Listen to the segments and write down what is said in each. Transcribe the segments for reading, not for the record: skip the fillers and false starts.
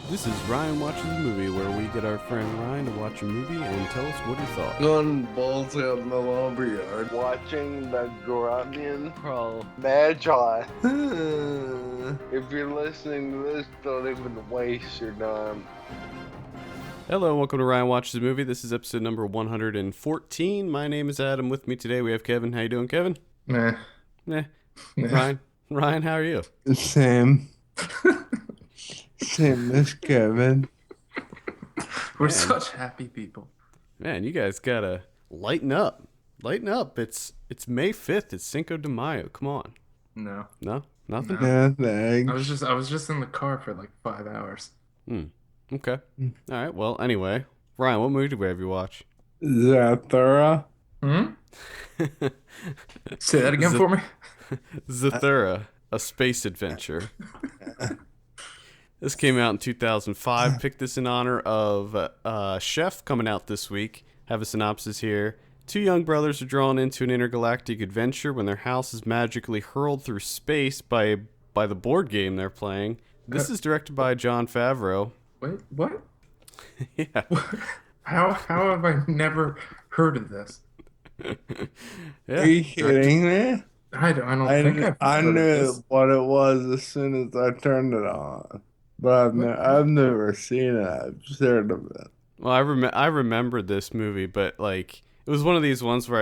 This is Ryan Watches a Movie, where we get our friend Ryan to watch a movie and tell us what he thought. Going balls out in the lumberyard, watching the Grunion Pro Magi. If you're listening to this, don't even waste your time. Hello and welcome to Ryan Watches a Movie. This is episode number 114. My name is Adam. With me today we have Kevin. How you doing, Kevin? Meh. Ryan, how are you? Same as Kevin. We're such happy people. Man, you guys gotta lighten up. Lighten up. It's May 5th. It's Cinco de Mayo. Come on. No. No? Nothing? No. Nothing. I was just in the car for like 5 hours. Okay. All right. Well, anyway. Ryan, what movie did we have you watch? Zathura. Say that again for me. Zathura, a space adventure. This came out in 2005. Picked this in honor of Chef coming out this week. Have a synopsis here. Two young brothers are drawn into an intergalactic adventure when their house is magically hurled through space by the board game they're playing. This is directed by Jon Favreau. Wait, what? Yeah. How have I never heard of this? Yeah. Are you kidding me? I don't think I I've heard of knew this. what it was as soon as I turned it on. But I've never seen it. I've just heard of it. Well, I remembered this movie, but like it was one of these ones where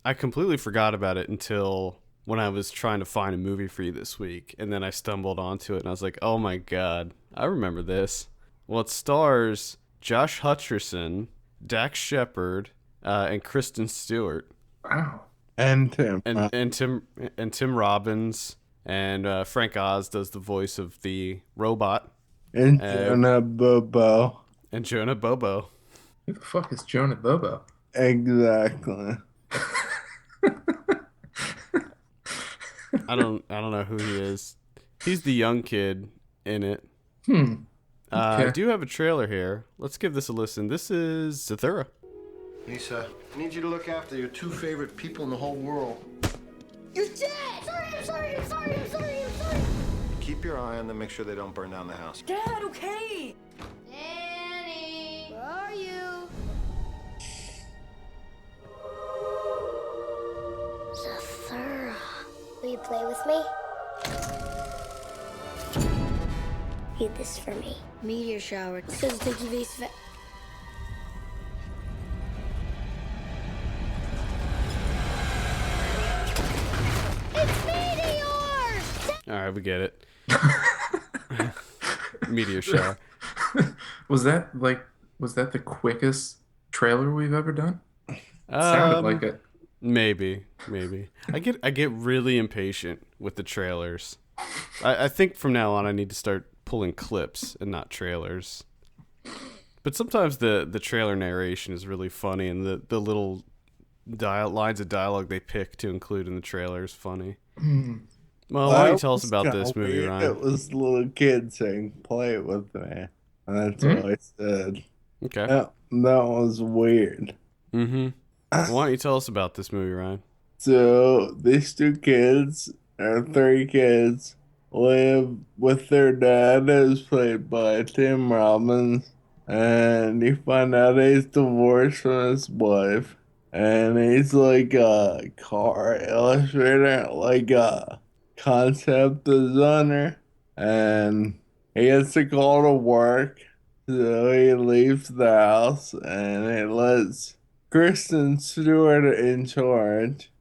I completely forgot about it until when I was trying to find a movie for you this week, and then I stumbled onto it and I was like, "Oh my god, I remember this." Well, it stars Josh Hutcherson, Dax Shepard, and Kristen Stewart, Wow. And Tim. and Tim Robbins, and Frank Oz does the voice of the robot, And Jonah Bobo. and Jonah Bobo. Who the fuck is Jonah Bobo? Exactly. I don't know who he is. He's the young kid in it. I Okay. do have a trailer here. Let's give this a listen. This is Zathura. Lisa, I need you to look after your two favorite people in the whole world. You're dead! I'm sorry. Keep your eye on them, make sure they don't burn down the house. Dad, okay? Danny! Where are you? Zathura. Will you play with me? Read this for me. Meteor shower. Says take evasive. It's meteors! All right, we get it. Meteor shower. Was that the quickest trailer we've ever done? Sounded like it. Maybe. I get really impatient with the trailers. I think from now on I need to start pulling clips and not trailers. But sometimes the trailer narration is really funny, and the little lines of dialogue they pick to include in the trailer is funny. Well, why don't you tell us about this movie, Ryan? It was the little kid saying, "Play it with me." And that's what I said. Okay. That was weird. Mm-hmm. Why don't you tell us about this movie, Ryan? So these two kids, or three kids, live with their dad, who's played by Tim Robbins, and you find out he's divorced from his wife, and he's like a car illustrator, like a concept designer, and he gets to call to work, so he leaves the house, and he lets Kristen Stewart in charge,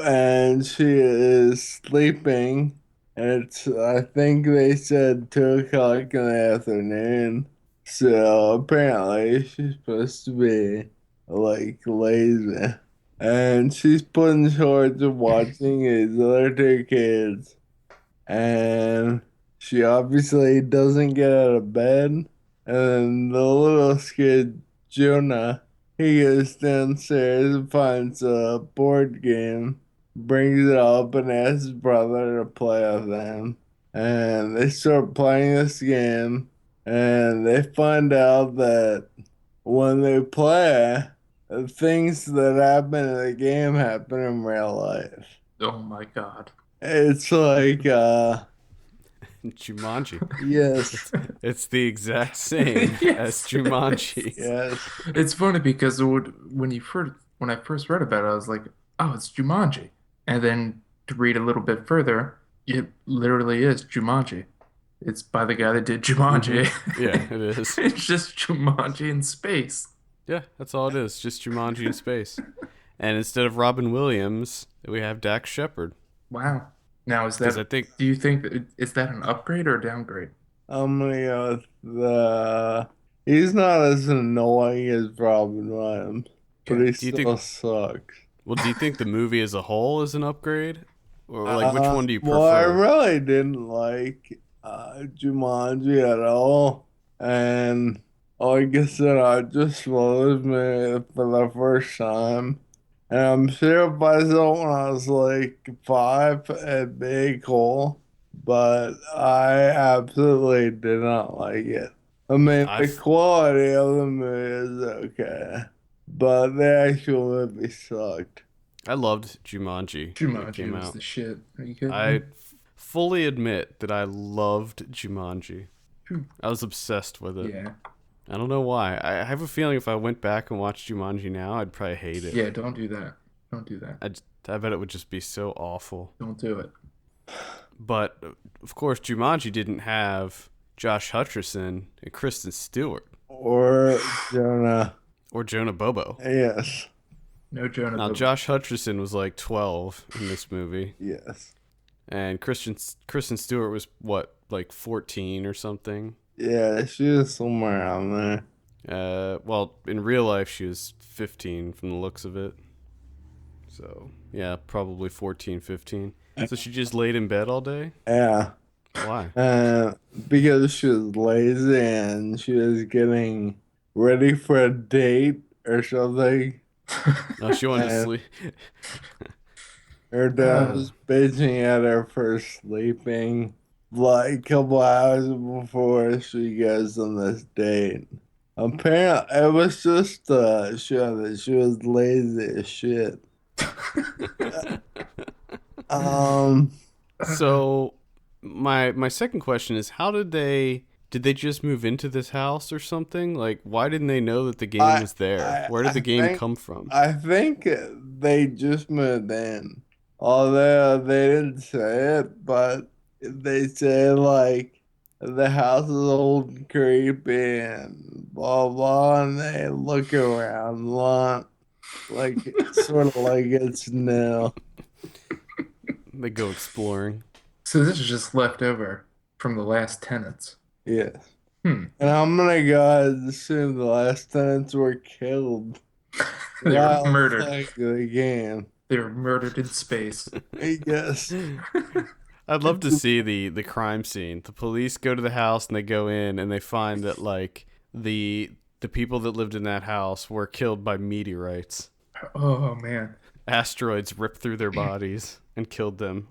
and she is sleeping. It's, I think they said 2 o'clock in the afternoon. So apparently she's supposed to be like lazy. And she's put in charge of watching his other 2 kids. And she obviously doesn't get out of bed. And then the little kid, Jonah, he goes downstairs and finds a board game, brings it up, and asks his brother to play with him. And they start playing this game, and they find out that when they play, the things that happen in the game happen in real life. Oh my god. It's like Jumanji. Yes. It's the exact same as Jumanji. Yes. It's funny because when I first read about it, I was like, "Oh, it's Jumanji," and then to read a little bit further, it literally is Jumanji. It's by the guy that did Jumanji. Yeah, it is. It's just Jumanji in space. Yeah, that's all it is. Just Jumanji in space. And instead of Robin Williams, we have Dax Shepard. Wow. Now, Because I think do you think is that an upgrade or a downgrade? I'm gonna go with he's not as annoying as Robin Williams, but he Do you still sucks. well, do you think the movie as a whole is an upgrade? Or like which one do you prefer? Well, I really didn't like Jumanji at all, and like I said, I just watched it for the first time, and I'm sure if I saw it when I was like 5, it'd be cool, but I absolutely did not like it. I mean, the quality of the movie is okay, but the actual movie sucked. I loved Jumanji. Jumanji was the shit. Are you kidding I me? fully admit that I loved Jumanji. I was obsessed with it. Yeah. I don't know why. I have a feeling if I went back and watched Jumanji now, I'd probably hate it. Yeah, don't do that. Don't do that. I bet it would just be so awful. Don't do it. But, of course, Jumanji didn't have Josh Hutcherson and Kristen Stewart. Or Jonah. Or Jonah Bobo. Yes. No Jonah. Now, Bobo. Josh Hutcherson was like 12 in this movie. Yes. And Kristen Stewart was, what, like 14 or something? Yeah, she was somewhere around there. Well, in real life, she was 15 from the looks of it. So, yeah, probably 14, 15. So she just laid in bed all day? Yeah. Why? Because she was lazy and she was getting ready for a date or something. No, she wanted to sleep. Her dad was bitching at her for sleeping like a couple hours before she goes on this date. Apparently, it was just a show that she was lazy as shit. So my second question is, how did they just move into this house or something? Like, why didn't they know that the game was there? Where did the game come from? I think they just moved in. Although they didn't say it, but they say like the house is old and creepy and blah blah, and they look around a lot, like sort of like it's new. They go exploring. So this is just left over from the last tenants. Yes. And I'm gonna go ahead and assume the last tenants were killed. They were murdered. Like the game. They were murdered in space. I guess. I'd love to see the crime scene. The police go to the house and they go in and they find that like the people that lived in that house were killed by meteorites. Oh man. Asteroids ripped through their bodies and killed them.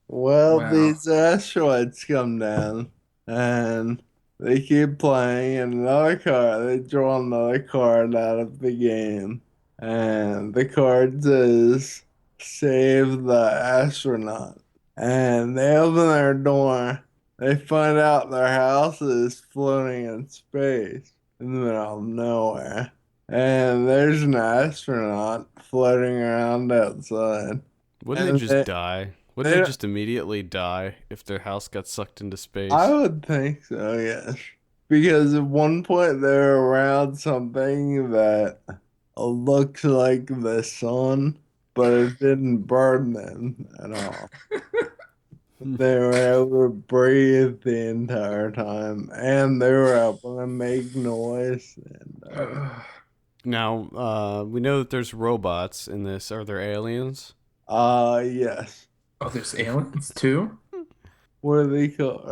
Well, Wow. these asteroids come down and they keep playing in another card. They draw another card out of the game. And the card says, save the astronaut. And they open their door. They find out their house is floating in space in the middle of nowhere. And there's an astronaut floating around outside. Wouldn't And they just die? Wouldn't they just immediately die if their house got sucked into space? I would think so, yes. Because at one point they're around something that looks like the sun, but it didn't burn them at all. They were able to breathe the entire time, and they were able to make noise. And, Now, we know that there's robots in this. Are there aliens? yes. Oh, there's aliens too? What are they called?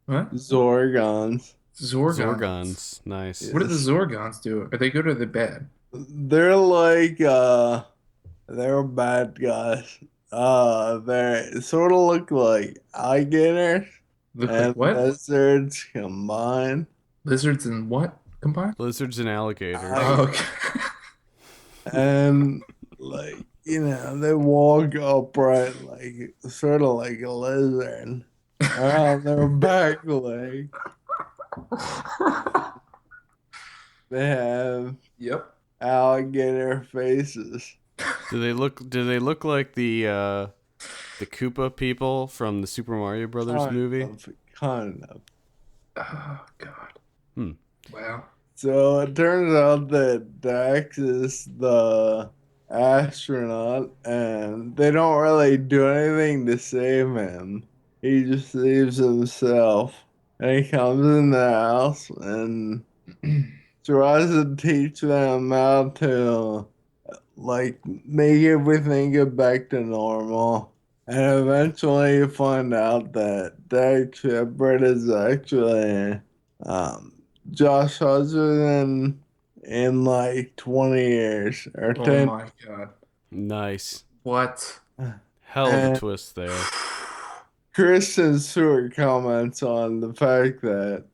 What? Zorgons. Zorgons. Nice. What do the Zorgons do? Are they good or are they bad? They're like, they're bad guys. They sort of look like alligators Look and like what? lizards combined. Lizards and what combined? Lizards and alligators. Oh, okay. And like, they walk upright like sort of like a lizard. around their back leg. They have Yep. alligator faces. Do they look like the Koopa people from the Super Mario Brothers movie? Kind of. Oh God. Hmm. Wow. So it turns out that Dax is the astronaut, and they don't really do anything to save him. He just saves himself. And he comes in the house and tries to teach them how to, like, make everything get back to normal. And eventually you find out that Dax Shepard is actually um, Josh Hutcherson in like 20 years or Oh 10. my God. Nice. What? Hell of a And twist there. Kristen Stewart comments on the fact that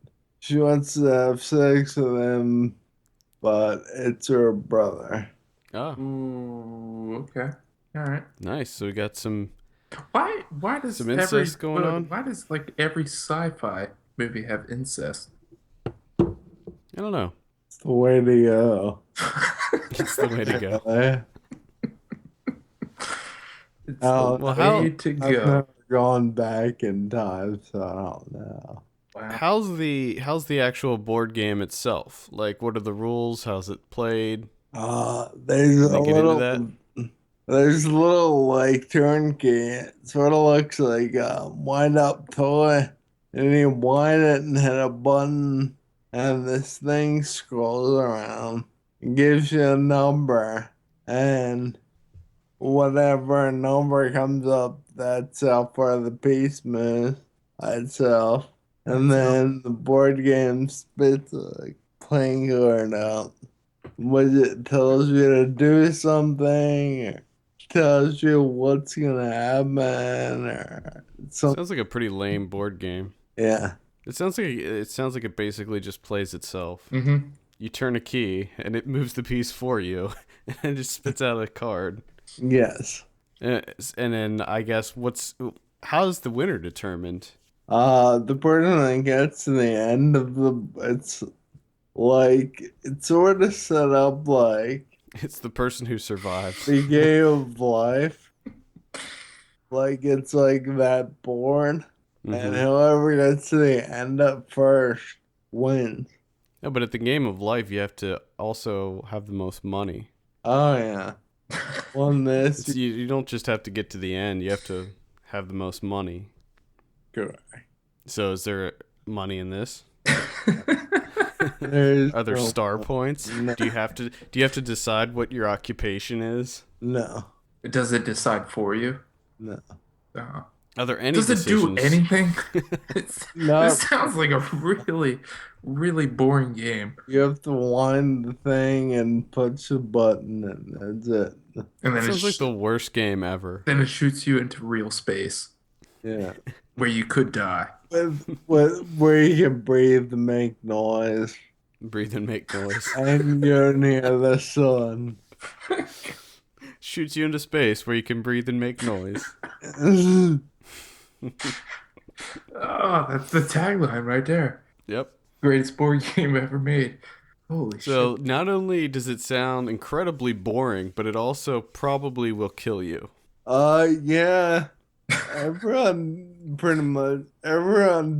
she wants to have sex with him, but it's her brother. Oh, Ooh. Okay. All right. nice. So we got some Why does Some incest going on? why does like every sci-fi movie have incest? I don't know. It's the way to go. It's the way to go. It's Oh, the well, way to I've go. never gone back in time, so I don't know. Wow. How's the actual board game itself? Like, what are the rules? How's it played? There's Can a they get into little, that? there's a little like turnkey. It sort of looks like a wind-up toy, and you wind it and hit a button, and this thing scrolls around, and gives you a number, and whatever number comes up, that's how far the piece moves itself. And then the board game spits a playing card out. Which it tells you to do something, or tells you what's gonna happen, or something. Sounds like a pretty lame board game. Yeah. It sounds like it basically just plays itself. Mm-hmm. You turn a key and it moves the piece for you, and it just spits out a card. Yes. And then I guess how's the winner determined? The person that gets to the end of it's like it's sort of set up like It's the person who survives. the game of life. Like it's like that board, and Mhm. whoever gets to the end up first wins. No, but at the game of life, you have to also have the most money. Oh yeah. On this, You don't just have to get to the end. You have to have the most money. correct. So is there money in this? There's Are there no- star points? No. Do you have to decide what your occupation is? No. Does it decide for you? No. Uh, Are there any does it do decisions? anything? No. This sounds like a really, really boring game. You have to wind the thing and push a button, and that's it. And then Sounds like the worst game ever. then it shoots you into real space Yeah. where you could die. Where you can breathe and make noise, Breathe and make noise. and you're near the sun. Shoots you into space where you can breathe and make noise. Oh, that's the tagline right there. Yep. Greatest board game ever made. Holy So shit. not only does it sound incredibly boring, but it also probably will kill you. Yeah. Everyone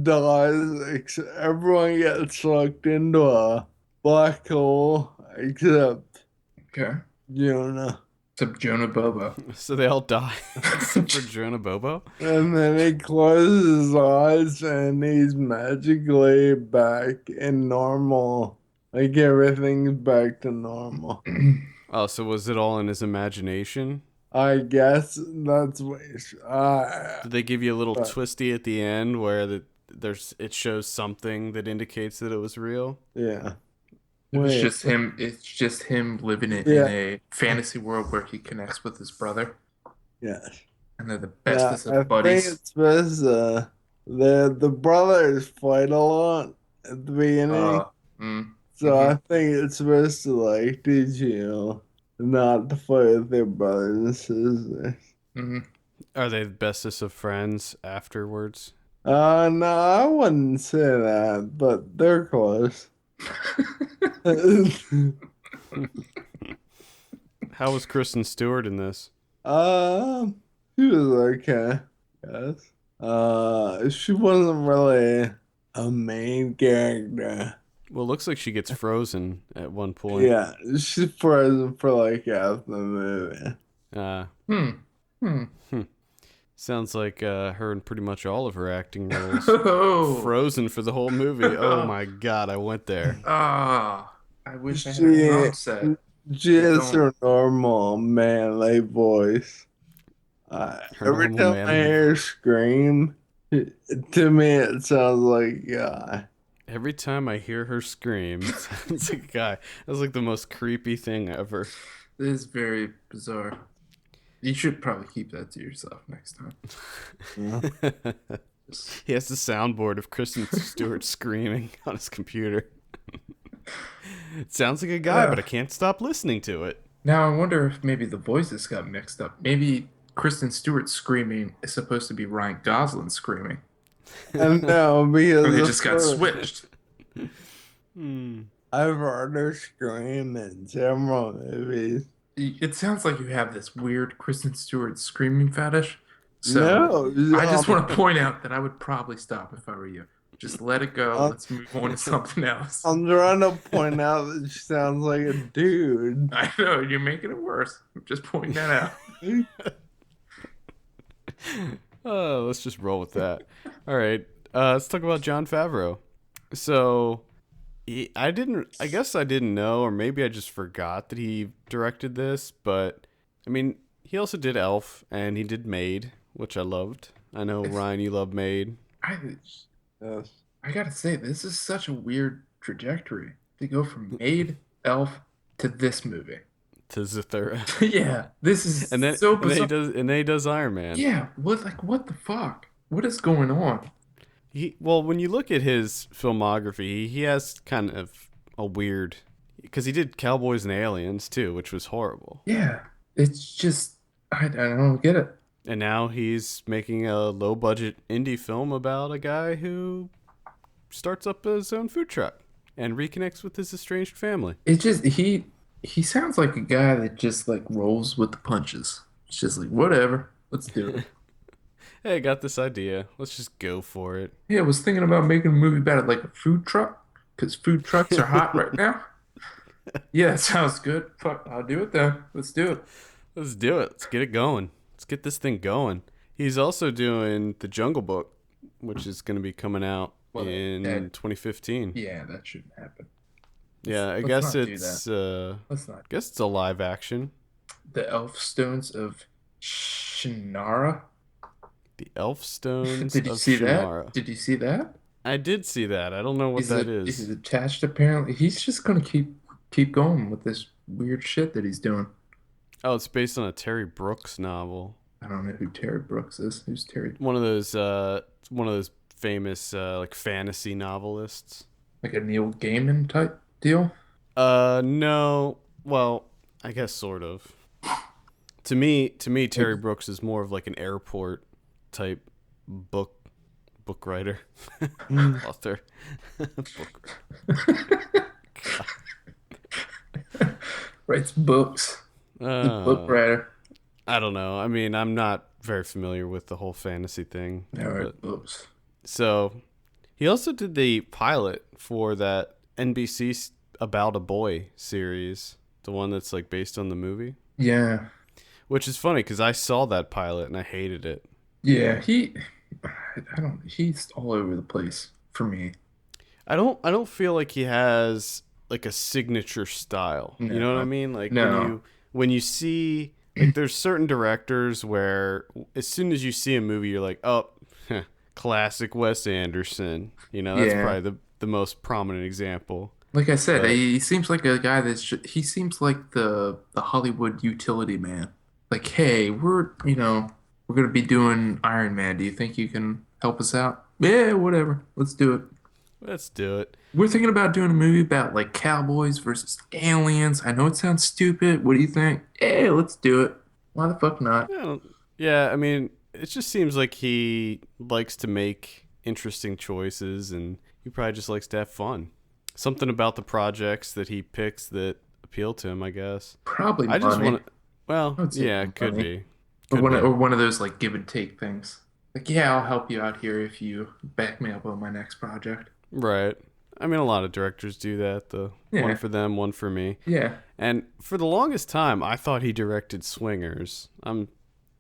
dies, everyone gets sucked into a black hole, except Okay. Jonah. Except Jonah Bobo. So they all die except for Jonah Bobo. And then he closes his eyes and he's magically back in normal. Like everything's back to normal. Oh, so was it all in his imagination? I guess that's what Did they give you a little twisty at the end where it shows something that indicates that it was real? yeah. It's just him living in a fantasy world where he connects with his brother. Yes. And they're the bestest I of buddies. think it's supposed to, the brothers fight a lot at the beginning. So I think it's supposed to like teach you not to fight with their brothers and sisters. Mm-hmm. Are they the bestest of friends afterwards? No, I wouldn't say that, but they're close. How was Kristen Stewart in this? She was okay, yes. She wasn't really a main character. Well, it looks like she gets frozen at one point. Yeah, she's frozen for like half the movie. Uh, Hmm. Hmm. Sounds like her in pretty much all of her acting roles. Oh. Frozen for the whole movie. Oh my god, I went there. Ah. I wish I had a drum set. She has don't. her normal manly voice. Her Every normal time I manly hear her scream, to me it sounds like a guy. Every time I hear her scream, it sounds like a guy. That's like the most creepy thing ever. This is very bizarre. You should probably keep that to yourself next time. He has the soundboard of Kristen Stewart screaming on his computer. It sounds like a guy, but I can't stop listening to it. Now I wonder if maybe the voices got mixed up. Maybe Kristen Stewart screaming is supposed to be Ryan Gosling screaming. And no, because Or they just got switched. I've heard her scream in several movies. It sounds like you have this weird Kristen Stewart screaming fetish. So No, I just want to point out that I would probably stop if I were you. Just let it go. Let's move on to something else. I'm trying to point out that she sounds like a dude. I know, you're making it worse. I'm just pointing that out. Let's just roll with that. All right. Let's talk about Jon Favreau. So, I guess I didn't know, or maybe I just forgot that he directed this, but I mean, he also did Elf and he did Maid, which I loved. I know, Ryan, you love Maid. Yes. I gotta say, this is such a weird trajectory to go from Maid, Elf to this movie. To Zathura. Yeah, this is and then, so and bizarre. then he does Iron Man. Yeah, what the fuck? What is going on? Well, when you look at his filmography, he has kind of a weird, because he did Cowboys and Aliens too, which was horrible. Yeah, it's just I don't get it. And now he's making a low budget indie film about a guy who starts up his own food truck and reconnects with his estranged family. It just he sounds like a guy that just like rolls with the punches. It's just like whatever, let's do it. Hey, I got this idea. Let's just go for it. Yeah, I was thinking about making a movie about it like a food truck because food trucks are hot right now. Yeah, it sounds good. Fuck, I'll do it then. Let's do it. Let's do it. Let's get it going. Let's get this thing going. He's also doing The Jungle Book, which is going to be coming out in 2015. Yeah, that shouldn't happen. Yeah, I guess it's a live action. The Elf Stones of Shannara. The Elf Stones Did you of see Shannara. that? Did you see that? I did see that. I don't know what that is. He's attached apparently. He's just gonna keep going with this weird shit that he's doing. Oh, it's based on a Terry Brooks novel. I don't know who Terry Brooks is. Who's Terry? One of those famous like fantasy novelists. Like a Neil Gaiman type deal? No. Well, I guess sort of. To me, Terry Brooks is more of like an airport type book writer, author. Writes books. Book writer. I don't know. I mean, I'm not very familiar with the whole fantasy thing. Books. So, he also did the pilot for that NBC About a Boy series, the one that's like based on the movie. Yeah. Which is funny because I saw that pilot and I hated it. Yeah, he's all over the place for me. I don't feel like he has like a signature style. No. You know what I mean? Like No. when you see like there's certain directors where as soon as you see a movie you're like, "Oh, classic Wes Anderson." You know, that's probably the most prominent examable. Like I said, he seems like a guy he seems like the Hollywood utility man. Like, hey, we're gonna be doing Iron Man. Do you think you can help us out? Yeah, whatever. Let's do it. Let's do it. We're thinking about doing a movie about like cowboys versus aliens. I know it sounds stupid. What do you think? Yeah, let's do it. Why the fuck not? Yeah, I mean, it just seems like he likes to make interesting choices, and he probably just likes to have fun. Something about the projects that he picks that appeal to him, I guess. Probably I just money. want to. Well, I would say yeah, it could money. be. Or Could be. one of those like give and take things. Like, yeah, I'll help you out here if you back me up on my next project. Right. I mean, a lot of directors do that. Yeah. One for them, one for me. Yeah. And for the longest time, I thought he directed Swingers. I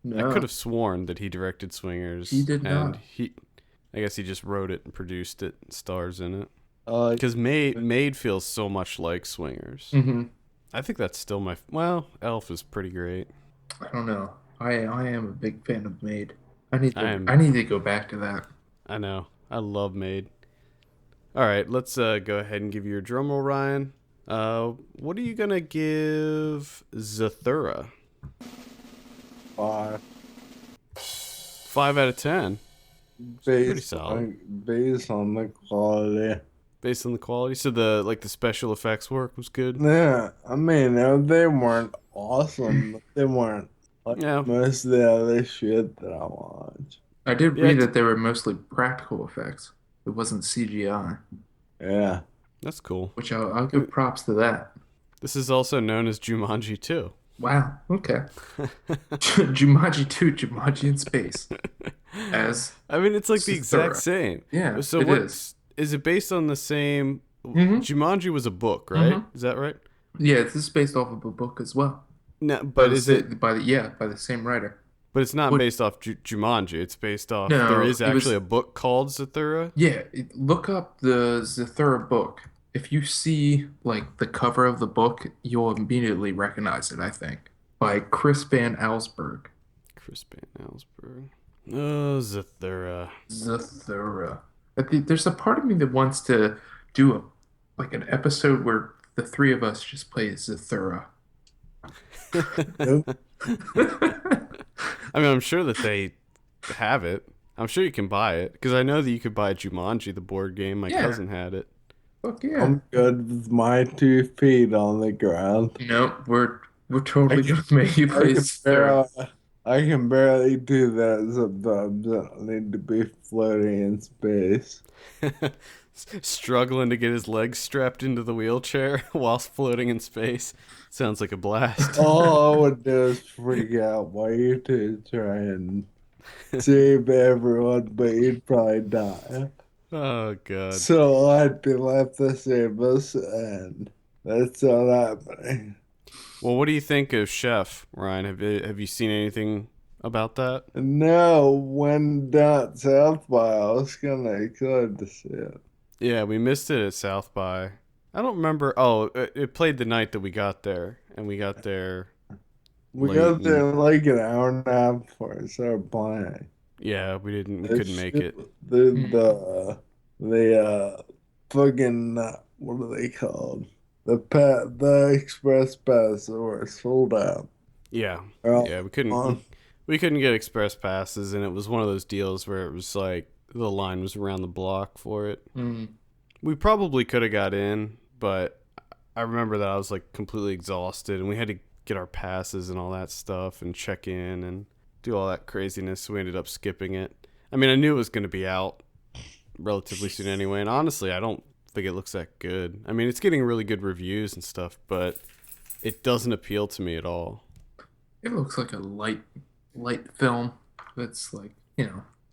No, could have sworn that he directed Swingers. He did and not. I guess he just wrote it and produced it and stars in it. Uh, Because Maid feels so much like Swingers. Mm-hmm. I think that's still well, Elf is pretty great. I don't know. I am a big fan of Maid. I need I to go back to that. I know. I love Maid. All right, let's go ahead and give you your drum roll, Ryan. What are you gonna give Zathura? 5. 5 out of 10. Pretty solid. Based on the quality. Based on the quality. So the special effects work was good. Yeah, I mean, they weren't awesome, but they weren't like Yeah. most of the other shit that I watch. I did Yeah, read it's- that they were mostly practical effects. It wasn't CGI, Yeah. That's cool. which I'll give props to that. This is also known as Jumanji 2. Wow. Okay. Jumanji 2, Jumanji in space. As I mean, it's like the exact Zathura. same. Yeah, So it what is. is it based on the same? Mhm. Jumanji was a book, right? Mhm. Is that right? Yeah, this is based off of a book as well. No, but is it? by the same writer? But it's not What- based off Jumanji. It's based off. No, there is it was- actually a book called Zathura. Yeah, look up the Zathura book. If you see like the cover of the book, you'll immediately recognize it, I think. By Chris Van Allsburg. Chris Van Allsburg. Oh, Zathura. Zathura. I think there's a part of me that wants to do an episode where the three of us just play Zathura. Nope. I mean, I'm sure that they have it. I'm sure you can buy it because I know that you could buy Jumanji, the board game. My Yeah. cousin had it. Fuck yeah. I'm good with my 2 feet on the ground. No, we're totally gonna make you I play can Zathura. I can barely do that sometimes. I need to be floating in space. Struggling to get his legs strapped into the wheelchair whilst floating in space. Sounds like a blast. All I would do is freak out while you two try and save everyone, but you'd probably die. Oh, God. So I'd be left to save us, and that's not happening. Well, what do you think of Chef, Ryan? Have you seen anything about that? No, when down at South by, I was kind of excited to see it. Yeah, we missed it at South by. I don't remember. Oh, it played the night that we got there, and we got there. We late got there and- like an hour and a half before it started playing. Yeah, we couldn't make it. The fucking what are they called? The express pass were sold out. Yeah, Well, yeah, we couldn't get express passes, and it was one of those deals where it was like the line was around the block for it. Mm. We probably could have got in, but I remember that I was like completely exhausted, and we had to get our passes and all that stuff and check in and do all that craziness, so we ended up skipping it. I mean, I knew it was going to be out relatively soon anyway, and honestly, I don't think it looks that good. I mean, it's getting really good reviews and stuff, but it doesn't appeal to me at all. It looks like a light film that's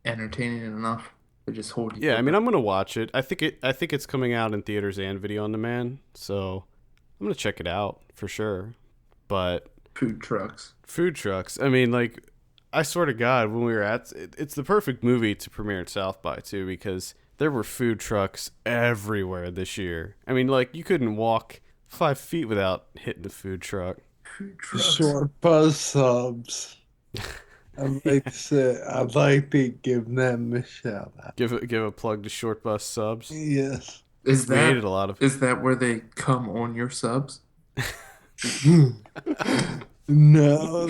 entertaining enough to just hold you. Yeah, I mean, I'm going to watch it. I think it's coming out in theaters and video on demand, so I'm going to check it out for sure. But food trucks. I mean, like, I swear to God, when we were it's the perfect movie to premiere at South by too, because there were food trucks everywhere this year. I mean, like, you couldn't walk 5 feet without hitting the food truck. Food trucks. short bus subs. I'd like to give them a shout out. Give a plug to Short Bus Subs. Yes. Is We ate a lot of. is that where they come on your subs? No.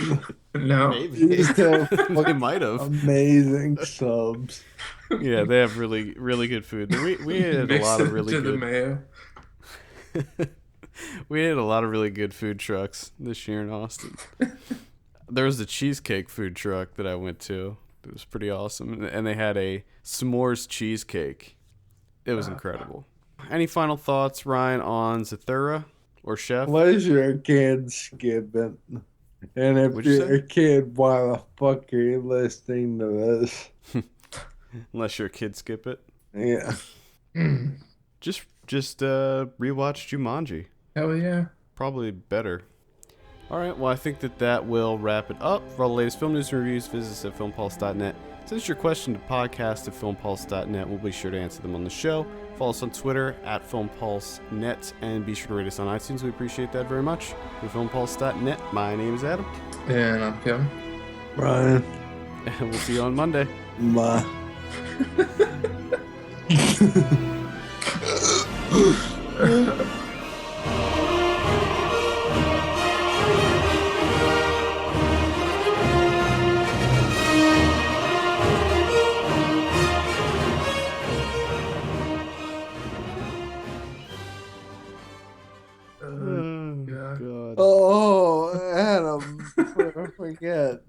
No. Maybe These have they fucking might have. amazing subs. Yeah, they have really really good food. We ate a Mix lot of it really to the good. mayo. We ate a lot of really good food trucks this year in Austin. There was a cheesecake food truck that I went to It was pretty awesome. And they had a s'mores cheesecake. It was incredible. Any final thoughts, Ryan, on Zathura or Chef? Unless you're a kid, skip it. And if What'd you you're say? a kid, why the fuck are you listening to this? Unless you're a kid, skip it. Yeah. Just rewatch Jumanji. Hell yeah. Probably better. All right, well, I think that will wrap it up. For all the latest film news and reviews, visit us at filmpulse.net. Send us your question to podcast@filmpulse.net. We'll be sure to answer them on the show. Follow us on Twitter @filmpulsenet, and be sure to rate us on iTunes. We appreciate that very much. For filmpulse.net, my name is Adam, And I'm Kevin. Ryan. and we'll see you on Monday. Ma. God. Oh, Adam. I forget.